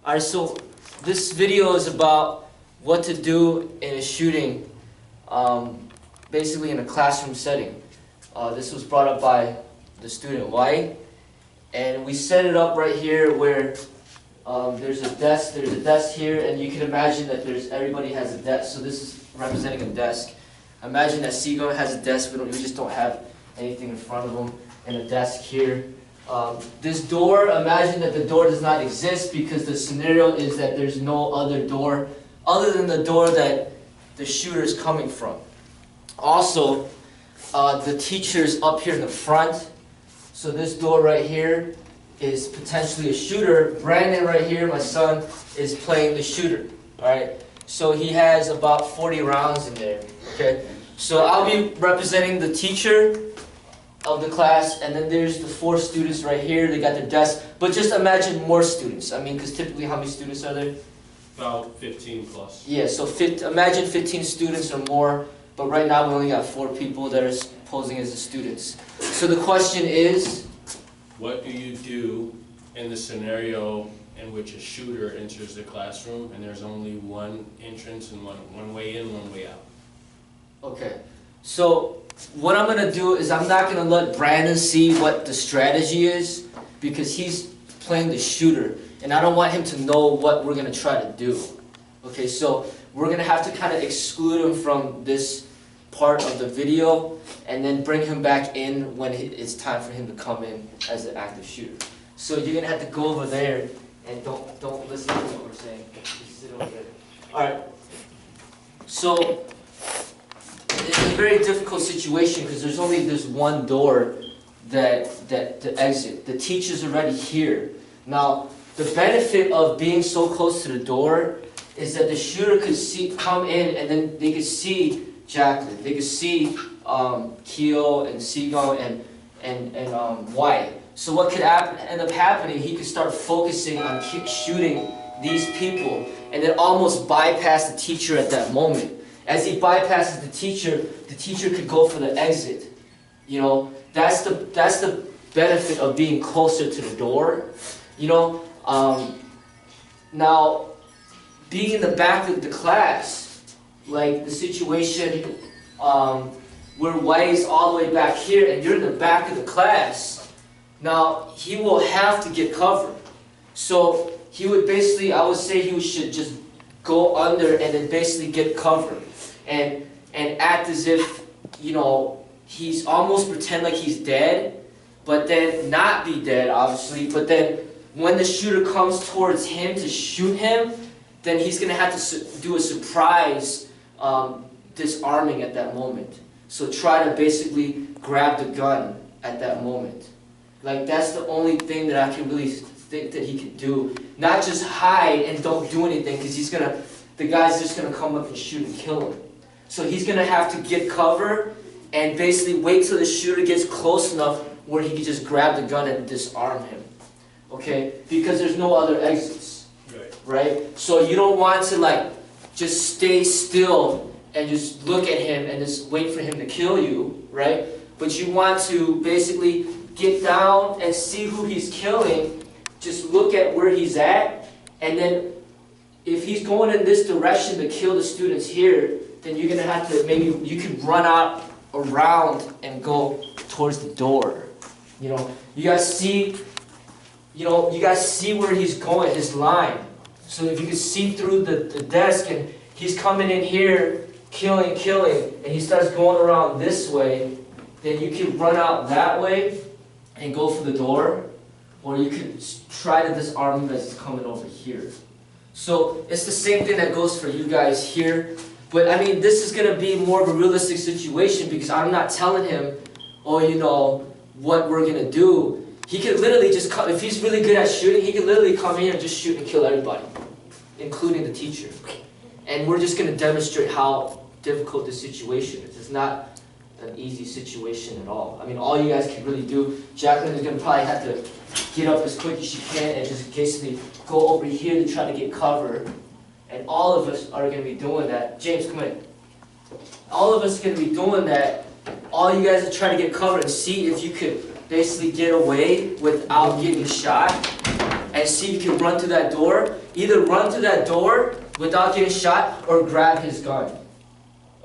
Alright, so this video is about what to do in a shooting, basically in a classroom setting. This was brought up by the student White, and we set it up right here where there's a desk here, and you can imagine that everybody has a desk. So this is representing a desk. Imagine that Seagull has a desk, we just don't have anything in front of him, and a desk here. This door, imagine that the door does not exist because the scenario is that there's no other door other than the door that the shooter is coming from. Also, the teacher's up here in the front, so this door right here is potentially a shooter. Brandon right here, my son, is playing the shooter. Alright, so he has about 40 rounds in there. Okay, so I'll be representing the teacher of the class, and then there's the 4 students right here. They got their desks, but just imagine more students. I mean, because typically, how many students are there? About 15 plus. Yeah, so imagine 15 students or more, but right now we only got 4 people that are posing as the students. So the question is, what do you do in the scenario in which a shooter enters the classroom and there's only one entrance and one way in, one way out? Okay, so what I'm going to do is I'm not going to let Brandon see what the strategy is because he's playing the shooter, and I don't want him to know what we're going to try to do. Okay, so we're going to have to kind of exclude him from this part of the video and then bring him back in when it's time for him to come in as an active shooter. So you're going to have to go over there and don't listen to what we're saying. Just sit over there. Alright, so it's a very difficult situation because there's only this one door to exit. The teacher's already here. Now, the benefit of being so close to the door is that the shooter could come in, and then they could see Jacqueline. They could see Keo and Seagull and White. So what could end up happening? He could start focusing on shooting these people, and then almost bypass the teacher at that moment. As he bypasses the teacher could go for the exit. You know, that's the benefit of being closer to the door. You know, now being in the back of the class, like the situation where White is all the way back here and you're in the back of the class, now he will have to get cover. So he would basically, I would say he should just go under and then basically get cover. And act as if, you know, he's almost pretend like he's dead, but then not be dead, obviously. But then when the shooter comes towards him to shoot him, then he's going to have to do a surprise disarming at that moment. So try to basically grab the gun at that moment. Like, that's the only thing that I can really think that he can do. Not just hide and don't do anything, because the guy's just going to come up and shoot and kill him. So he's going to have to get cover and basically wait till the shooter gets close enough where he can just grab the gun and disarm him. Okay? Because there's no other exits. Right? So you don't want to like just stay still and just look at him and just wait for him to kill you. Right? But you want to basically get down and see who he's killing. Just look at where he's at, and then if he's going in this direction to kill the students here, then you're going to have to, maybe you can run out around and go towards the door. You know, you guys see where he's going, his line. So if you can see through the desk and he's coming in here, killing, and he starts going around this way, then you can run out that way and go for the door, or you can try to disarm him as he's coming over here. So it's the same thing that goes for you guys here. But I mean, this is going to be more of a realistic situation because I'm not telling him, oh, you know, what we're going to do. He could literally just come, if he's really good at shooting, he could literally come here and just shoot and kill everybody, including the teacher. And we're just going to demonstrate how difficult this situation is. It's not an easy situation at all. I mean, all you guys can really do, Jacqueline is going to probably have to get up as quick as she can and just basically go over here to try to get cover. And all of us are going to be doing that. James, come in. All of us are going to be doing that. All you guys are trying to get cover and see if you could basically get away without getting shot. And and see if you can run to that door. Either run to that door without getting shot or grab his gun.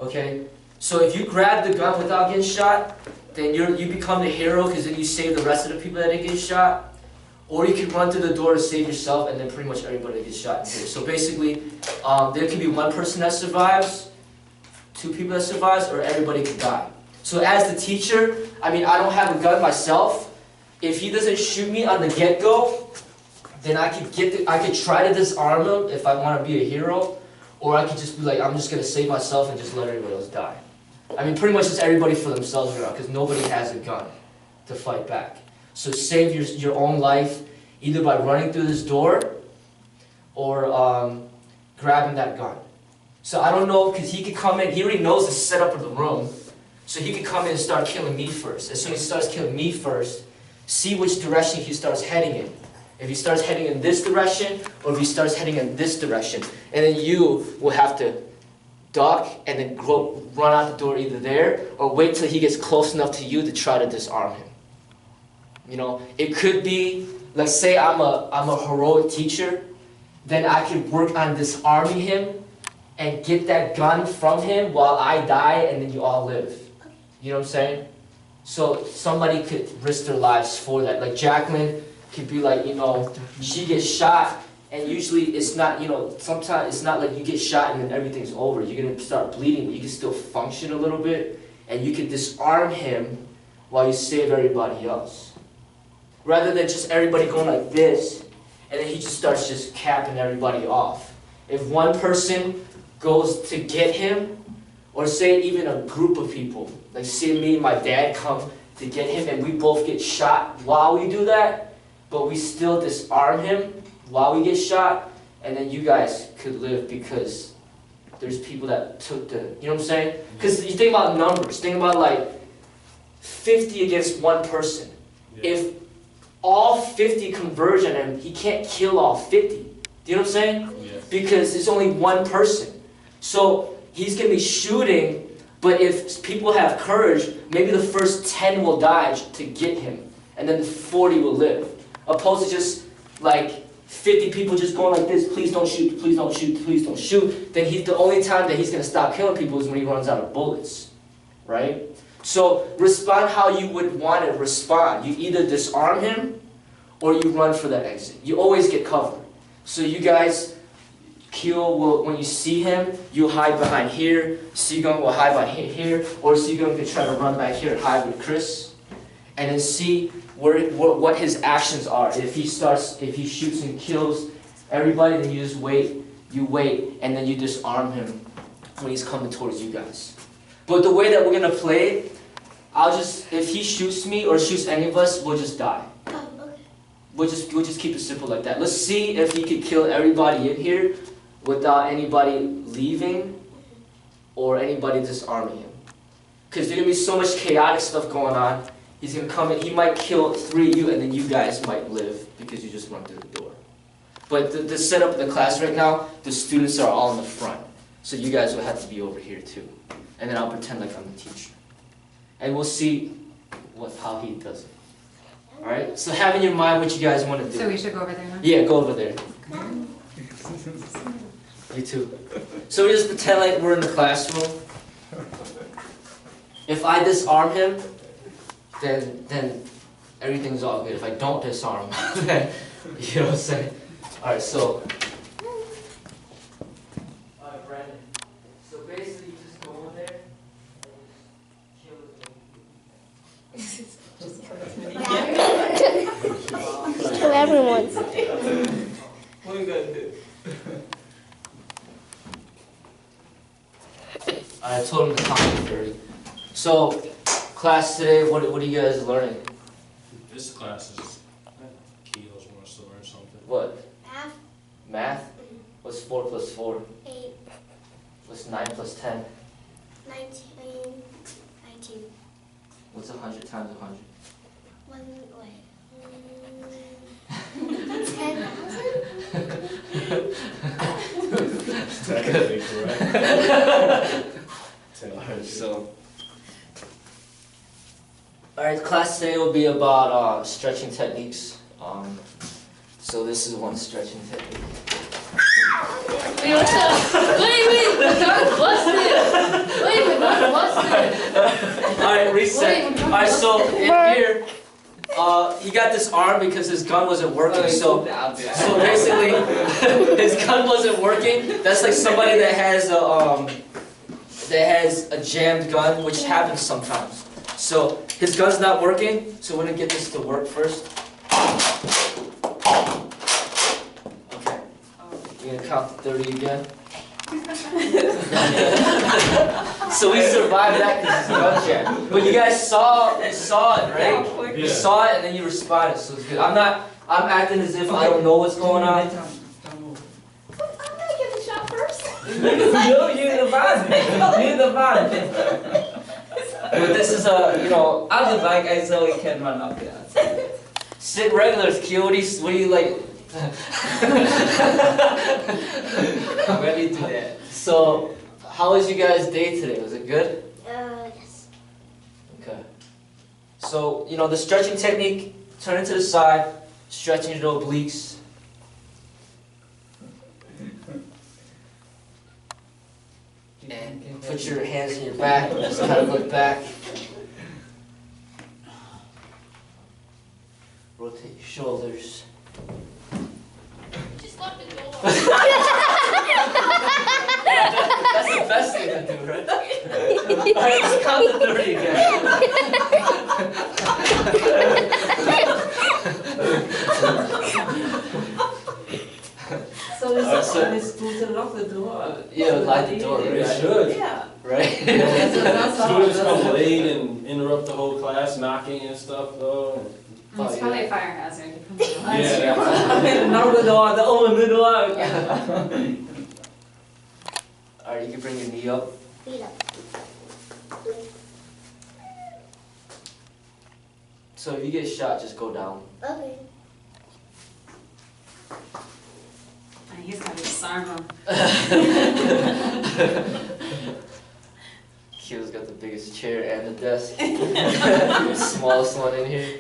Okay? So if you grab the gun without getting shot, then you become the hero because then you save the rest of the people that didn't get shot. Or you can run to the door to save yourself and then pretty much everybody gets shot in here. So basically, there can be one person that survives, two people that survives, or everybody could die. So as the teacher, I mean, I don't have a gun myself. If he doesn't shoot me on the get-go, then I could try to disarm him if I want to be a hero, or I could just be like, I'm just going to save myself and just let everybody else die. I mean, pretty much it's everybody for themselves around, because nobody has a gun to fight back. So save your own life, either by running through this door, or grabbing that gun. So I don't know, because he could come in, he already knows the setup of the room, so he could come in and start killing me first. As soon as he starts killing me first, see which direction he starts heading in. If he starts heading in this direction, or if he starts heading in this direction. And then you will have to duck and then run out the door either there, or wait till he gets close enough to you to try to disarm him. You know, it could be, let's say I'm a heroic teacher, then I could work on disarming him and get that gun from him while I die and then you all live. You know what I'm saying? So somebody could risk their lives for that. Like Jacqueline could be like, you know, she gets shot, and usually it's not, you know, sometimes it's not like you get shot and then everything's over. You're going to start bleeding, but you can still function a little bit, and you can disarm him while you save everybody else. Rather than just everybody going like this, and then he just starts just capping everybody off. If one person goes to get him, or say even a group of people, like say me and my dad come to get him and we both get shot while we do that, but we still disarm him while we get shot, and then you guys could live because there's people that took the, you know what I'm saying? Because you think about numbers, think about like 50 against one person. Yeah. If all 50 converge on him, he can't kill all 50. Do you know what I'm saying? Yeah. Because it's only one person. So he's going to be shooting, but if people have courage, maybe the first 10 will die to get him, and then 40 will live. Opposed to just like 50 people just going like this, please don't shoot, please don't shoot, please don't shoot, then the only time that he's going to stop killing people is when he runs out of bullets, right? So respond how you would want to respond. You either disarm him or you run for that exit. You always get cover. So you guys, Keel will, when you see him, you hide behind here. Seagung will hide behind here, or Seagung can try to run back here and hide with Chris, and then see what his actions are. If he shoots and kills everybody, then you just wait. You wait, and then you disarm him when he's coming towards you guys. But the way that we're gonna play it, if he shoots me or shoots any of us, we'll just die. Oh, okay. We'll just keep it simple like that. Let's see if he could kill everybody in here without anybody leaving or anybody disarming him. Because there's gonna be so much chaotic stuff going on. He's gonna come in, he might kill 3 of you, and then you guys might live because you just run through the door. But the setup of the class right now, the students are all in the front. So you guys will have to be over here too. And then I'll pretend like I'm the teacher. And we'll see how he does it. Alright? So have in your mind what you guys want to do. So we should go over there now? Yeah, go over there. You too. So we just pretend like we're in the classroom. If I disarm him, then everything's all good. If I don't disarm him, then, you know what I'm saying? Alright, so. Alright, Brandon. So basically, you just go over there and just kill Kill everyone. What are you gonna do? I told him to count to 30. So, class today, what are you guys learning? This class is Keel's wants to learn something. What? Math. Math? What's 4 plus 4? 8. What's 9 plus 10? 19. 19. What's 100 times 100? 10,000? Technically correct. Alright, so. Alright, class today will be about stretching techniques. So this is one stretching technique. Wait, what's up? Wait, the gun's busted! Wait, the gun's busted! Alright, reset. Alright, so in here, he got this arm because his gun wasn't working. So basically, his gun wasn't working. That's like somebody that has a jammed gun, which happens sometimes. So his gun's not working. So we're gonna get this to work first. Okay. You're gonna count to 30 again. So we survived that because it's gun jam. But you guys saw it, right? You saw it and then you responded, so it's good. I'm acting as if I don't know what's going on. I'm not getting shot first. You're the boss. You're the boss. But this is I'll be back so we can run up there. sit regulars, Kyo. What do you like? Where do you do that? So, how was you guys' day today? Was it good? Yes. Okay. So, the stretching technique, turn it to the side, stretching your obliques. And put your hands in your back, just kind of look back. Rotate your shoulders. Just lock the door. That's the best thing to do, right? Alright, let's count to 30 again. So it's to lock the door. Yeah, lock the door, It right? should. Yeah. Right? Students come late and interrupt the whole class, knocking and stuff though. It's probably a fire hazard. Yeah. Knock the door, open the door. Alright, you can bring your knee up. Feet up. So if you get shot, just go down. Okay. He's got to disarm him. Kyo's got the biggest chair and the desk. Smallest one in here.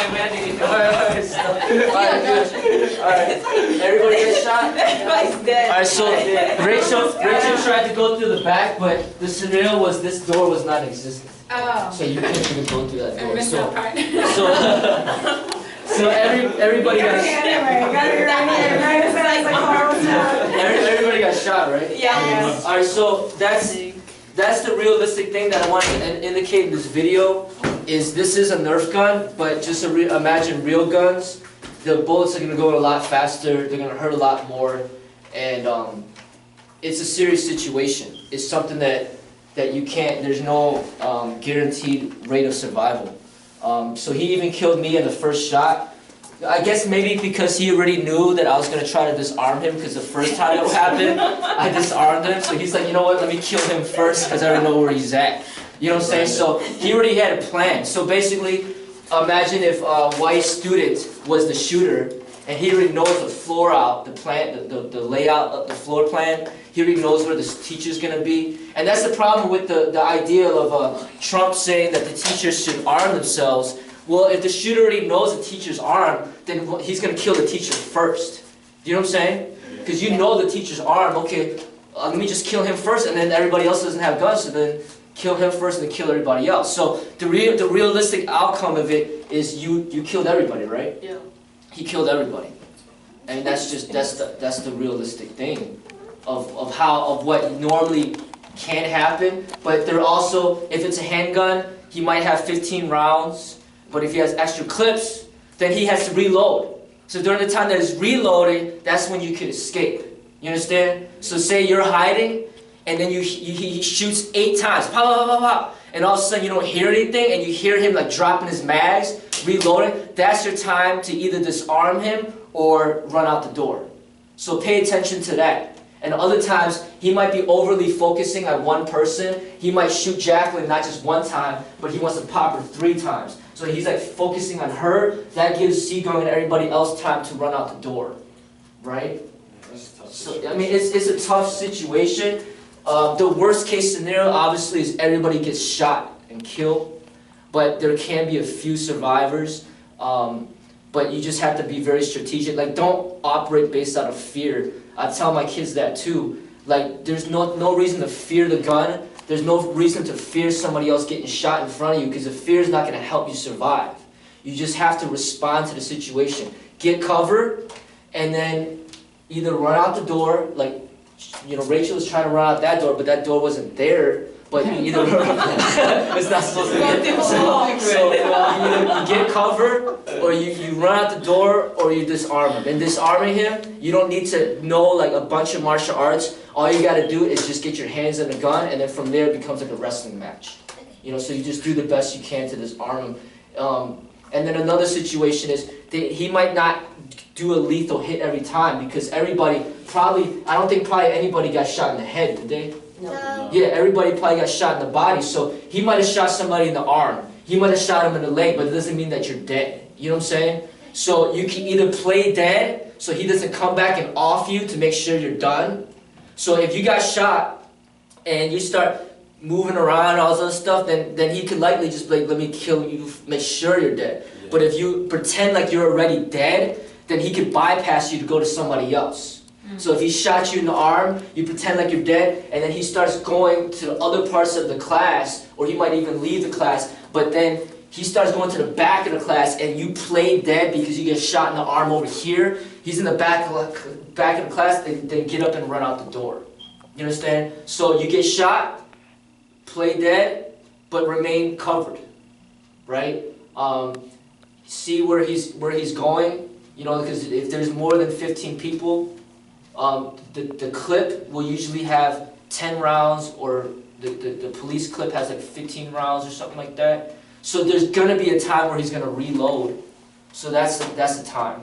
I'm ready. Alright, good. Alright, everybody get shot? Everybody's dead. Alright, so Rachel tried to go through the back, but the scenario was this door was not existent. Oh. So you couldn't even go through that I door. missed that part. So everybody got everybody got shot, right? Yeah. Alright, so that's the realistic thing that I want to indicate in this video. This is a Nerf gun, but just imagine real guns. The bullets are going to go a lot faster, they're going to hurt a lot more, and it's a serious situation. It's something that you can't, there's no guaranteed rate of survival. So he even killed me in the first shot. I guess maybe because he already knew that I was going to try to disarm him, because the first time it happened, I disarmed him. So he's like, you know what, let me kill him first because I already know where he's at. You know what I'm saying? So he already had a plan. So basically, imagine if a white student was the shooter, and he already knows the floor out, the plan, the layout of the floor plan. He already knows where the teacher's going to be. And that's the problem with the idea of Trump saying that the teachers should arm themselves. Well, if the shooter already knows the teacher's armed, then he's going to kill the teacher first. Do you know what I'm saying? Because you know the teacher's armed. Okay, let me just kill him first, and then everybody else doesn't have guns, so then kill him first and then kill everybody else. So the realistic outcome of it is you killed everybody, right? Yeah. He killed everybody, and that's the realistic thing of what normally can happen. But there also, if it's a handgun, he might have 15 rounds. But if he has extra clips, then he has to reload. So during the time that he's reloading, that's when you can escape. You understand? So say you're hiding, and then he shoots 8 times, pop, pop, pop, pop, and all of a sudden you don't hear anything, and you hear him like dropping his mags, reloading. That's your time to either disarm him or run out the door. So pay attention to that. And other times, he might be overly focusing on one person. He might shoot Jacqueline not just one time, but he wants to pop her 3 times. So he's like focusing on her. That gives Seagung and everybody else time to run out the door, right? So I mean, it's a tough situation. The worst case scenario, obviously, is everybody gets shot and killed, but there can be a few survivors. But you just have to be very strategic. Like, don't operate based out of fear. I tell my kids that too. Like, there's no reason to fear the gun. There's no reason to fear somebody else getting shot in front of you, because the fear is not going to help you survive. You just have to respond to the situation. Get cover, and then either run out the door, like, you know, Rachel was trying to run out that door, but that door wasn't there. But you either it's not supposed to be. So either you get cover, or you run out the door, or you disarm him. And disarming him, you don't need to know like a bunch of martial arts. All you got to do is just get your hands on the gun, and then from there it becomes like a wrestling match. You know, so you just do the best you can to disarm him. And then another situation is he might not do a lethal hit every time, because everybody probably, I don't think probably anybody got shot in the head, did they? No. Yeah, everybody probably got shot in the body, so he might have shot somebody in the arm. He might have shot him in the leg, but it doesn't mean that you're dead. You know what I'm saying? So you can either play dead, so he doesn't come back and off you to make sure you're done. So if you got shot, and you start moving around and all this other stuff, then he could likely just be like, let me kill you, make sure you're dead. Yeah. But if you pretend like you're already dead, then he could bypass you to go to somebody else. So if he shot you in the arm, you pretend like you're dead, and then he starts going to the other parts of the class, or he might even leave the class, but then he starts going to the back of the class, and you play dead because you get shot in the arm over here. He's in the back of the class, then get up and run out the door. You understand? So you get shot, play dead, but remain covered, right? See where he's going, you know, because if there's more than 15 people, the clip will usually have 10 rounds, or the police clip has like 15 rounds or something like that. So there's going to be a time where he's going to reload. So that's the time,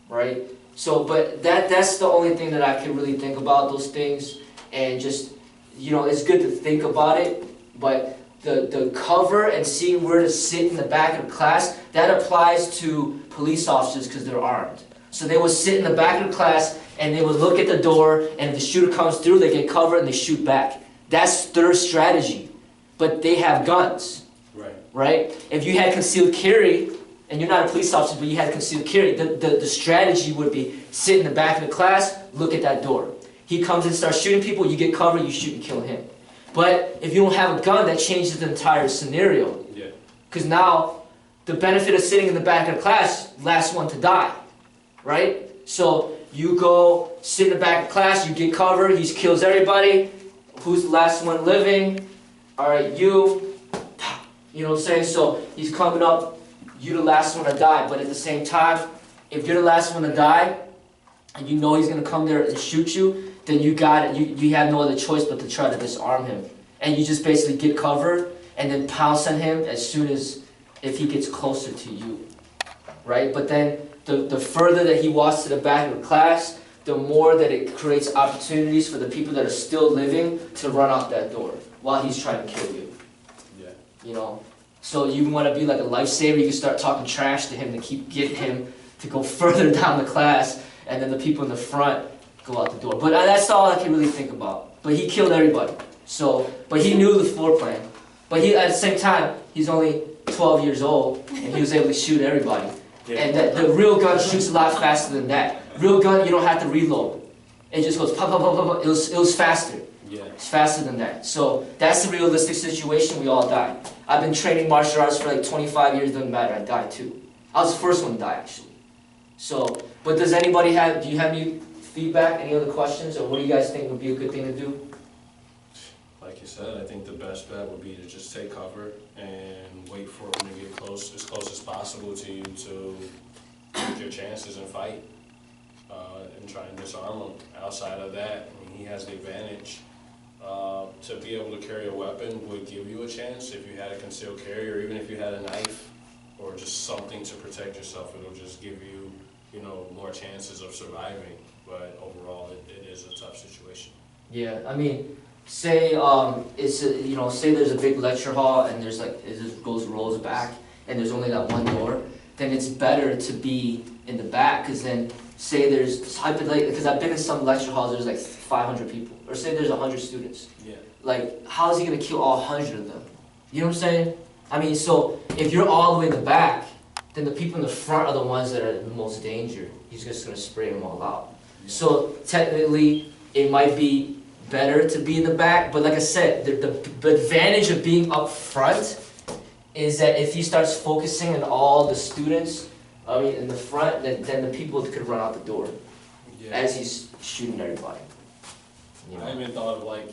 right? So, but that's the only thing that I can really think about, those things. And just, you know, it's good to think about it, but the cover and seeing where to sit in the back of the class, that applies to police officers because they're armed. So they would sit in the back of the class, and they would look at the door, and if the shooter comes through, they get covered and they shoot back. That's their strategy. But they have guns, right? If you had concealed carry, and you're not a police officer, but you had concealed carry, the strategy would be sit in the back of the class, look at that door. He comes and starts shooting people, you get covered, you shoot and kill him. But if you don't have a gun, that changes the entire scenario. Because now, the benefit of sitting in the back of the class, last one to die, right? So you go sit in the back of class, you get covered, he kills everybody. Who's the last one living? Alright, you know what I'm saying? So he's coming up, you're the last one to die. But at the same time, if you're the last one to die, and you know he's going to come there and shoot you, then you got it. You have no other choice but to try to disarm him. And you just basically get covered, and then pounce on him as soon as, if he gets closer to you. Right? But then, the further that he walks to the back of the class, the more that it creates opportunities for the people that are still living to run out that door while he's trying to kill you. Yeah. You know? So you want to be like a lifesaver, you can start talking trash to him to keep getting him to go further down the class, and then the people in the front go out the door. But that's all I can really think about. But he killed everybody. So, but he knew the floor plan. But he, at the same time, he's only 12 years old, and he was able to shoot everybody. And the real gun shoots a lot faster than that. Real gun, you don't have to reload. It just goes pop, pop, pop, pop, pop. It was faster. It's faster than that. So that's the realistic situation. We all die. I've been training martial arts for like 25 years. Doesn't matter. I died too. I was the first one to die actually. So, but does anybody have? Do you have any feedback? Any other questions, or what do you guys think would be a good thing to do? Like you said, I think the best bet would be to just take cover and wait for him to get close as possible to you to take your chances and fight and try and disarm him. Outside of that, I mean, he has the advantage. To be able to carry a weapon would give you a chance if you had a concealed carry, or even if you had a knife or just something to protect yourself. It'll just give you, you know, more chances of surviving. But overall, it is a tough situation. Yeah, I mean, say it's a, you know, say there's a big lecture hall and there's like it just rolls back, and there's only that one door, then it's better to be in the back, because then, say there's, because I've been in some lecture halls, there's like 500 people, or say there's 100 students. Yeah. Like, how is he gonna kill all 100 of them? You know what I'm saying? I mean, so, if you're all the way in the back, then the people in the front are the ones that are in the most danger. He's just gonna spray them all out. So, technically, it might be better to be in the back, but like I said, the advantage of being up front is that if he starts focusing on all the students, in the front, then the people could run out the door as he's shooting everybody. You know? I even thought of like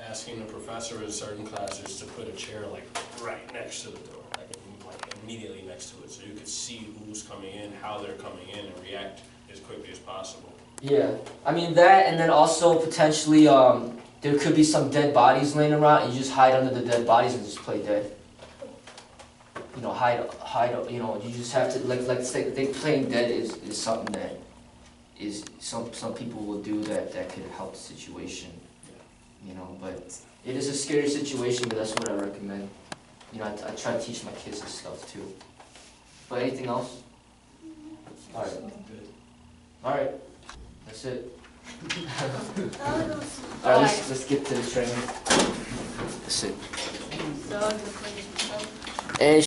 asking the professor in certain classes to put a chair like right next to the door, like immediately next to it, so you could see who's coming in, how they're coming in, and react as quickly as possible. Yeah, I mean that, and then also potentially there could be some dead bodies laying around, and you just hide under the dead bodies and just play dead. You know, hide. You know, you just have to like say, think playing dead is something that is some people will do that could help the situation. You know, but it is a scary situation, but that's what I recommend. You know, I try to teach my kids this stuff too. But anything else? All right. All right. That's it. All right, let's get to the training. That's it. And